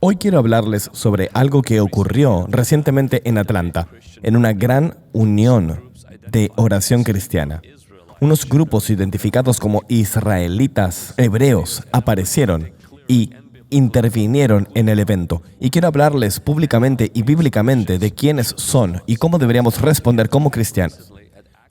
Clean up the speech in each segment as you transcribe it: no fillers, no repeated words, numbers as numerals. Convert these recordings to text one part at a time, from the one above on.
Hoy quiero hablarles sobre algo que ocurrió recientemente en Atlanta, en una gran unión de oración cristiana. Unos grupos identificados como israelitas hebreos aparecieron y intervinieron en el evento. Y quiero hablarles públicamente y bíblicamente de quiénes son y cómo deberíamos responder como cristianos.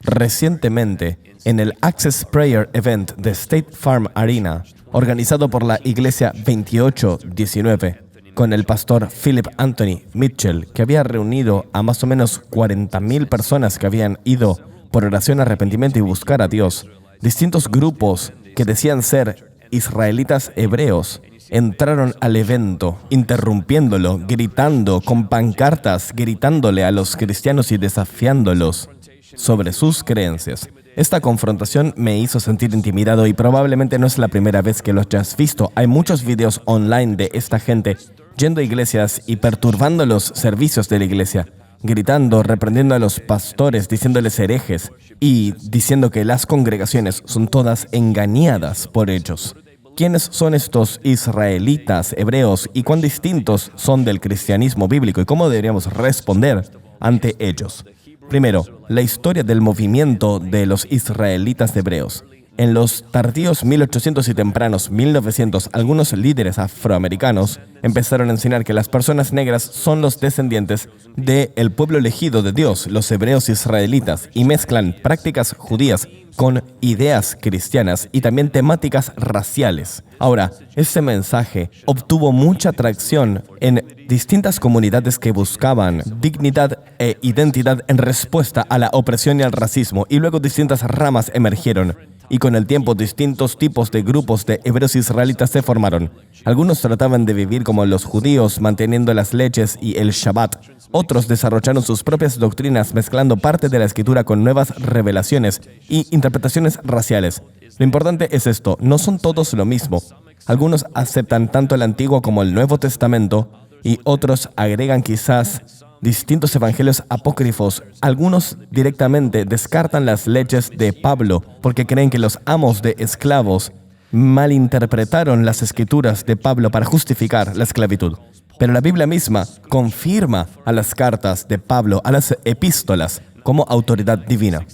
Recientemente, en el Access Prayer Event de State Farm Arena, organizado por la Iglesia 2819, con el pastor Philip Anthony Mitchell, que había reunido a más o menos 40,000 personas que habían ido por oración, arrepentimiento y buscar a Dios, distintos grupos que decían ser israelitas hebreos entraron al evento, interrumpiéndolo, gritando con pancartas, gritándole a los cristianos y desafiándolos sobre sus creencias. Esta confrontación me hizo sentir intimidado y probablemente no es la primera vez que lo hayas visto. Hay muchos videos online de esta gente yendo a iglesias y perturbando los servicios de la iglesia, gritando, reprendiendo a los pastores, diciéndoles herejes y diciendo que las congregaciones son todas engañadas por ellos. ¿Quiénes son estos israelitas hebreos y cuán distintos son del cristianismo bíblico y cómo deberíamos responder ante ellos? Primero, la historia del movimiento de los israelitas hebreos. En los tardíos 1800 y tempranos 1900, algunos líderes afroamericanos empezaron a enseñar que las personas negras son los descendientes del pueblo elegido de Dios, los hebreos israelitas, y mezclan prácticas judías con ideas cristianas y también temáticas raciales. Ahora, este mensaje obtuvo mucha atracción en distintas comunidades que buscaban dignidad e identidad en respuesta a la opresión y al racismo, y luego distintas ramas emergieron. Y con el tiempo, distintos tipos de grupos de hebreos israelitas se formaron. Algunos trataban de vivir como los judíos, manteniendo las leyes y el Shabbat. Otros desarrollaron sus propias doctrinas, mezclando parte de la escritura con nuevas revelaciones y interpretaciones raciales. Lo importante es esto, no son todos lo mismo. Algunos aceptan tanto el Antiguo como el Nuevo Testamento, y otros agregan quizás distintos evangelios apócrifos. Algunos directamente descartan las leyes de Pablo porque creen que los amos de esclavos malinterpretaron las escrituras de Pablo para justificar la esclavitud. Pero la Biblia misma confirma a las cartas de Pablo, a las epístolas, como autoridad divina.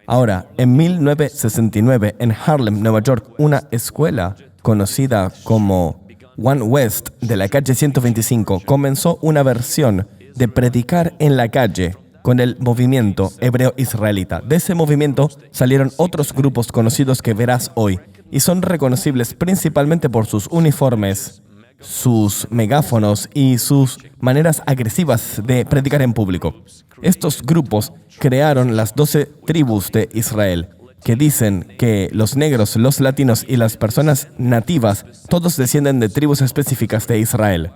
Ahora, en 1969, en Harlem, Nueva York, una escuela conocida como One West de la calle 125 comenzó una versión de predicar en la calle con el movimiento hebreo israelita. De ese movimiento salieron otros grupos conocidos que verás hoy y son reconocibles principalmente por sus uniformes, sus megáfonos y sus maneras agresivas de predicar en público. Estos grupos crearon las 12 tribus de Israel, que dicen que los negros, los latinos y las personas nativas todos descienden de tribus específicas de Israel.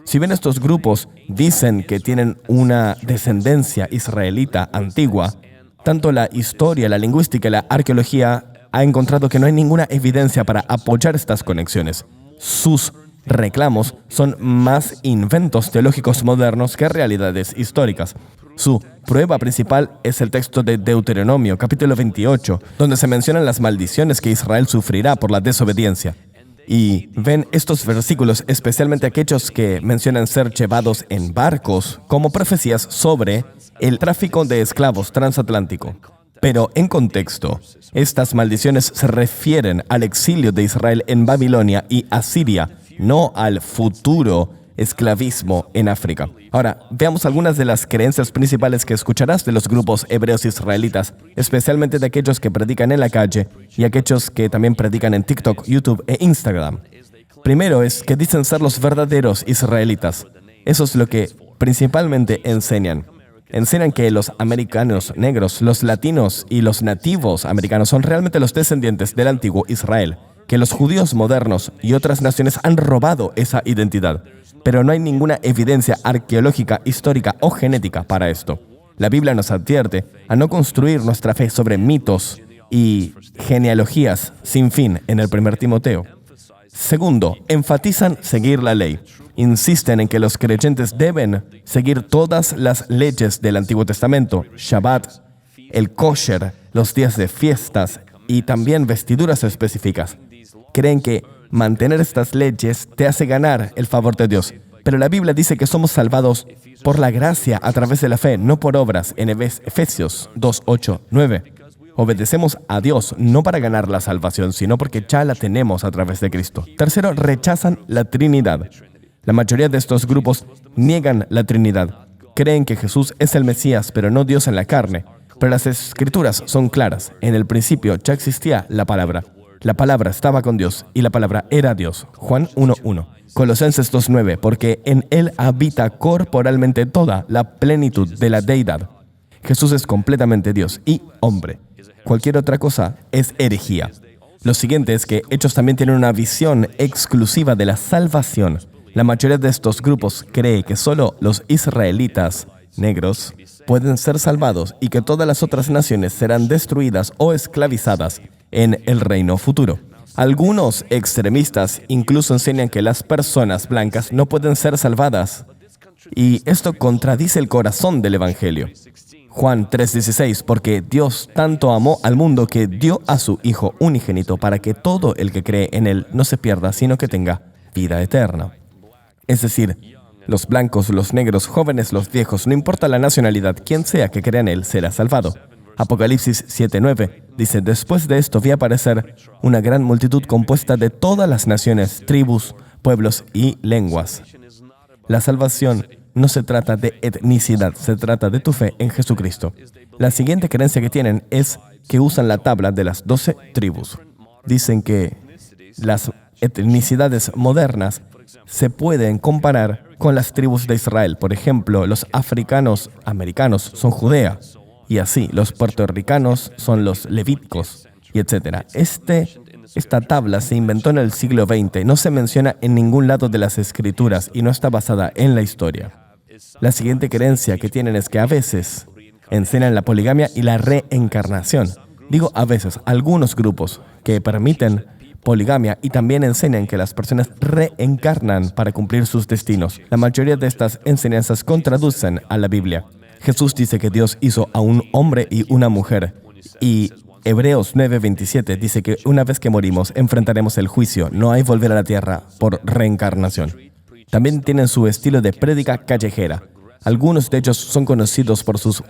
Si bien estos grupos dicen que tienen una descendencia israelita antigua, tanto la historia, la lingüística y la arqueología ha encontrado que no hay ninguna evidencia para apoyar estas conexiones. Sus reclamos son más inventos teológicos modernos que realidades históricas. Su prueba principal es el texto de Deuteronomio, capítulo 28, donde se mencionan las maldiciones que Israel sufrirá por la desobediencia. Y ven estos versículos, especialmente aquellos que mencionan ser llevados en barcos, como profecías sobre el tráfico de esclavos transatlántico. Pero en contexto, estas maldiciones se refieren al exilio de Israel en Babilonia y Asiria, no al futuro esclavismo en África. Ahora, veamos algunas de las creencias principales que escucharás de los grupos hebreos israelitas, especialmente de aquellos que predican en la calle y aquellos que también predican en TikTok, YouTube e Instagram. Primero es que dicen ser los verdaderos israelitas. Eso es lo que principalmente enseñan. Enseñan que los americanos negros, los latinos y los nativos americanos son realmente los descendientes del antiguo Israel, que los judíos modernos y otras naciones han robado esa identidad. Pero no hay ninguna evidencia arqueológica, histórica o genética para esto. La Biblia nos advierte a no construir nuestra fe sobre mitos y genealogías sin fin en el 1 Timoteo. Segundo, enfatizan seguir la ley. Insisten en que los creyentes deben seguir todas las leyes del Antiguo Testamento, Shabbat, el kosher, los días de fiestas y también vestiduras específicas. Creen que mantener estas leyes te hace ganar el favor de Dios. Pero la Biblia dice que somos salvados por la gracia a través de la fe, no por obras, en Efesios 2, 8, 9. Obedecemos a Dios no para ganar la salvación, sino porque ya la tenemos a través de Cristo. Tercero, rechazan la Trinidad. La mayoría de estos grupos niegan la Trinidad. Creen que Jesús es el Mesías, pero no Dios en la carne. Pero las Escrituras son claras. En el principio ya existía la palabra. La palabra estaba con Dios y la palabra era Dios. Juan 1:1. Colosenses 2:9. Porque en Él habita corporalmente toda la plenitud de la deidad. Jesús es completamente Dios y hombre. Cualquier otra cosa es herejía. Lo siguiente es que Hechos también tienen una visión exclusiva de la salvación. La mayoría de estos grupos cree que solo los israelitas negros pueden ser salvados y que todas las otras naciones serán destruidas o esclavizadas en el reino futuro. Algunos extremistas incluso enseñan que las personas blancas no pueden ser salvadas. Y esto contradice el corazón del Evangelio. Juan 3:16, porque Dios tanto amó al mundo que dio a su Hijo unigénito para que todo el que cree en Él no se pierda, sino que tenga vida eterna. Es decir, los blancos, los negros, jóvenes, los viejos, no importa la nacionalidad, quien sea que crea en Él será salvado. Apocalipsis 7:9 dice, después de esto vi aparecer una gran multitud compuesta de todas las naciones, tribus, pueblos y lenguas. La salvación no se trata de etnicidad, se trata de tu fe en Jesucristo. La siguiente creencia que tienen es que usan la tabla de las 12 tribus. Dicen que las etnicidades modernas se pueden comparar con las tribus de Israel. Por ejemplo, los africanos americanos son Judea, y así los puertorricanos son los levíticos, y etc. Esta tabla se inventó en el siglo XX, no se menciona en ningún lado de las Escrituras y no está basada en la historia. La siguiente creencia que tienen es que a veces enseñan la poligamia y la reencarnación. Digo a veces, algunos grupos que permiten poligamia y también enseñan que las personas reencarnan para cumplir sus destinos. La mayoría de estas enseñanzas contradicen a la Biblia. Jesús dice que Dios hizo a un hombre y una mujer. Y Hebreos 9:27 dice que una vez que morimos enfrentaremos el juicio. No hay volver a la tierra por reencarnación. También tienen su estilo de prédica callejera. Algunos de ellos son conocidos por sus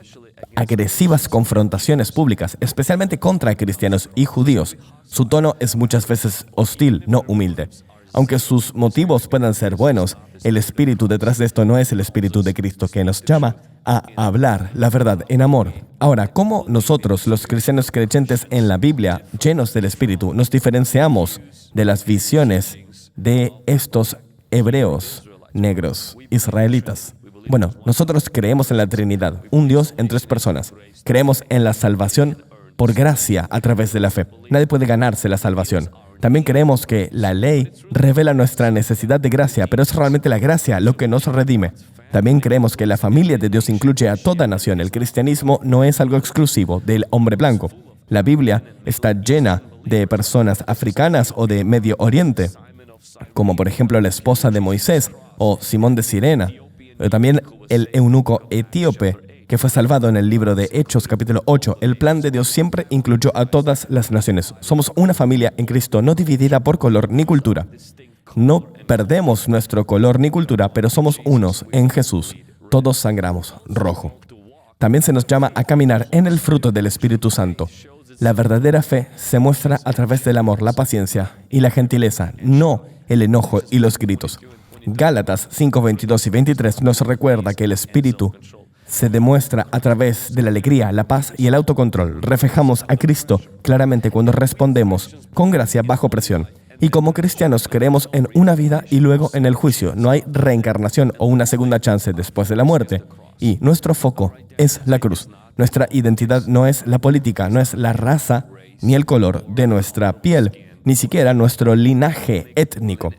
agresivas confrontaciones públicas, especialmente contra cristianos y judíos. Su tono es muchas veces hostil, no humilde. Aunque sus motivos puedan ser buenos, el espíritu detrás de esto no es el espíritu de Cristo que nos llama a hablar la verdad en amor. Ahora, ¿cómo nosotros, los cristianos creyentes en la Biblia, llenos del espíritu, nos diferenciamos de las visiones de estos hebreos negros israelitas? Bueno, nosotros creemos en la Trinidad, un Dios en 3 personas. Creemos en la salvación por gracia a través de la fe. Nadie puede ganarse la salvación. También creemos que la ley revela nuestra necesidad de gracia, pero es realmente la gracia lo que nos redime. También creemos que la familia de Dios incluye a toda nación. El cristianismo no es algo exclusivo del hombre blanco. La Biblia está llena de personas africanas o de Medio Oriente, como por ejemplo la esposa de Moisés o Simón de Sirena. También el eunuco etíope que fue salvado en el libro de Hechos, capítulo 8. El plan de Dios siempre incluyó a todas las naciones. Somos una familia en Cristo, no dividida por color ni cultura. No perdemos nuestro color ni cultura, pero somos unos en Jesús. Todos sangramos rojo. También se nos llama a caminar en el fruto del Espíritu Santo. La verdadera fe se muestra a través del amor, la paciencia y la gentileza, no el enojo y los gritos. Gálatas 5:22 y 23 nos recuerda que el Espíritu se demuestra a través de la alegría, la paz y el autocontrol. Reflejamos a Cristo claramente cuando respondemos con gracia bajo presión. Y como cristianos creemos en una vida y luego en el juicio. No hay reencarnación o una segunda chance después de la muerte. Y nuestro foco es la cruz. Nuestra identidad no es la política, no es la raza ni el color de nuestra piel, ni siquiera nuestro linaje étnico.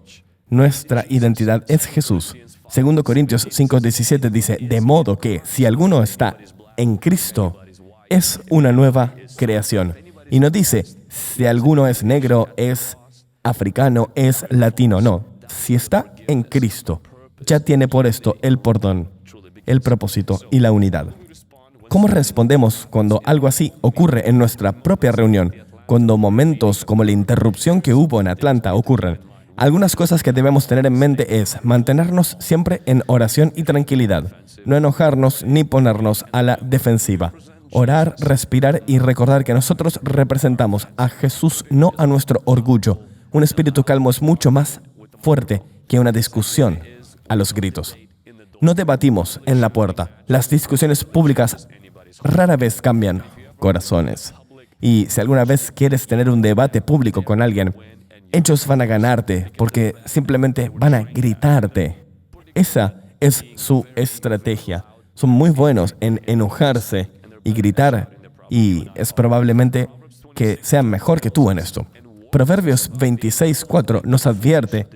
Nuestra identidad es Jesús. 2 Corintios 5:17 dice, de modo que si alguno está en Cristo, es una nueva creación. Y no dice, si alguno es negro, es africano, es latino. No, si está en Cristo, ya tiene por esto el perdón, el propósito y la unidad. ¿Cómo respondemos cuando algo así ocurre en nuestra propia reunión? Cuando momentos como la interrupción que hubo en Atlanta ocurren. Algunas cosas que debemos tener en mente es mantenernos siempre en oración y tranquilidad, no enojarnos ni ponernos a la defensiva. Orar, respirar y recordar que nosotros representamos a Jesús, no a nuestro orgullo. Un espíritu calmo es mucho más fuerte que una discusión a los gritos. No debatimos en la puerta. Las discusiones públicas rara vez cambian corazones. Y si alguna vez quieres tener un debate público con alguien, ellos van a ganarte porque simplemente van a gritarte. Esa es su estrategia. Son muy buenos en enojarse y gritar, y es probablemente que sean mejor que tú en esto. Proverbios 26:4 nos advierte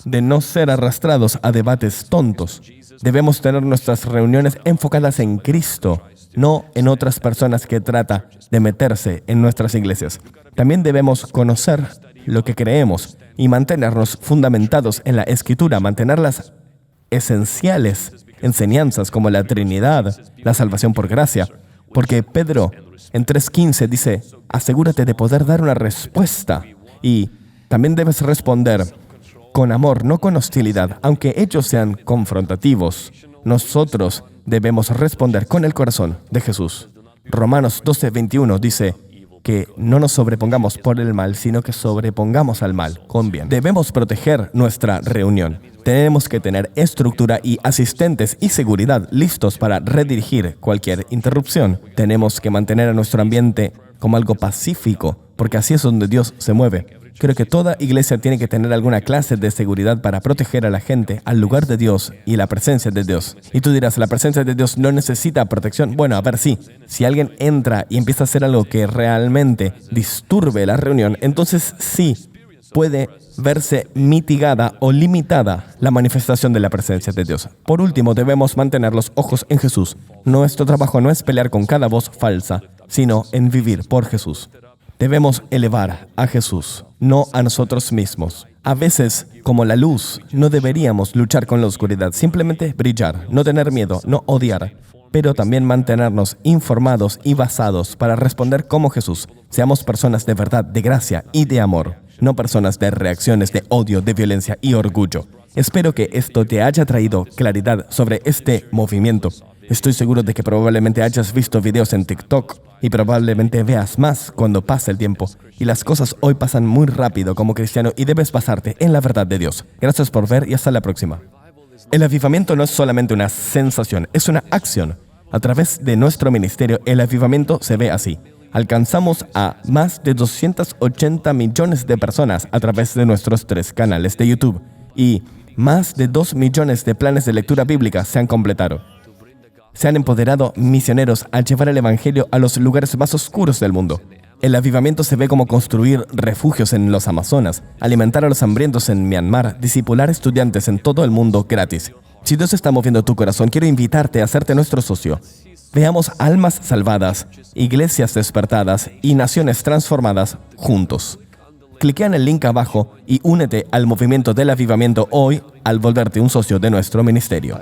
de no ser arrastrados a debates tontos. Debemos tener nuestras reuniones enfocadas en Cristo, no en otras personas que tratan de meterse en nuestras iglesias. También debemos conocer lo que creemos y mantenernos fundamentados en la Escritura, mantener las esenciales enseñanzas como la Trinidad, la salvación por gracia. Porque Pedro en 3:15 dice, asegúrate de poder dar una respuesta. Y también debes responder con amor, no con hostilidad. Aunque ellos sean confrontativos, nosotros debemos responder con el corazón de Jesús. Romanos 12:21 dice que no nos sobrepongamos por el mal, sino que sobrepongamos al mal con bien. Debemos proteger nuestra reunión. Tenemos que tener estructura y asistentes y seguridad listos para redirigir cualquier interrupción. Tenemos que mantener a nuestro ambiente como algo pacífico, porque así es donde Dios se mueve. Creo que toda iglesia tiene que tener alguna clase de seguridad para proteger a la gente al lugar de Dios y la presencia de Dios. Y tú dirás, ¿la presencia de Dios no necesita protección? Bueno, a ver, sí. Si alguien entra y empieza a hacer algo que realmente disturbe la reunión, entonces sí puede verse mitigada o limitada la manifestación de la presencia de Dios. Por último, debemos mantener los ojos en Jesús. Nuestro trabajo no es pelear con cada voz falsa, sino en vivir por Jesús. Debemos elevar a Jesús, no a nosotros mismos. A veces, como la luz, no deberíamos luchar con la oscuridad, simplemente brillar, no tener miedo, no odiar, pero también mantenernos informados y basados para responder como Jesús. Seamos personas de verdad, de gracia y de amor, no personas de reacciones de odio, de violencia y orgullo. Espero que esto te haya traído claridad sobre este movimiento. Estoy seguro de que probablemente hayas visto videos en TikTok y probablemente veas más cuando pase el tiempo. Y las cosas hoy pasan muy rápido como cristiano y debes basarte en la verdad de Dios. Gracias por ver y hasta la próxima. El avivamiento no es solamente una sensación, es una acción. A través de nuestro ministerio, el avivamiento se ve así. Alcanzamos a más de 280 millones de personas a través de nuestros 3 canales de YouTube. Y más de 2 millones de planes de lectura bíblica se han completado. Se han empoderado misioneros al llevar el evangelio a los lugares más oscuros del mundo. El avivamiento se ve como construir refugios en los Amazonas, alimentar a los hambrientos en Myanmar, discipular estudiantes en todo el mundo gratis. Si Dios está moviendo tu corazón, quiero invitarte a hacerte nuestro socio. Veamos almas salvadas, iglesias despertadas y naciones transformadas juntos. Cliquea en el link abajo y únete al movimiento del avivamiento hoy al volverte un socio de nuestro ministerio.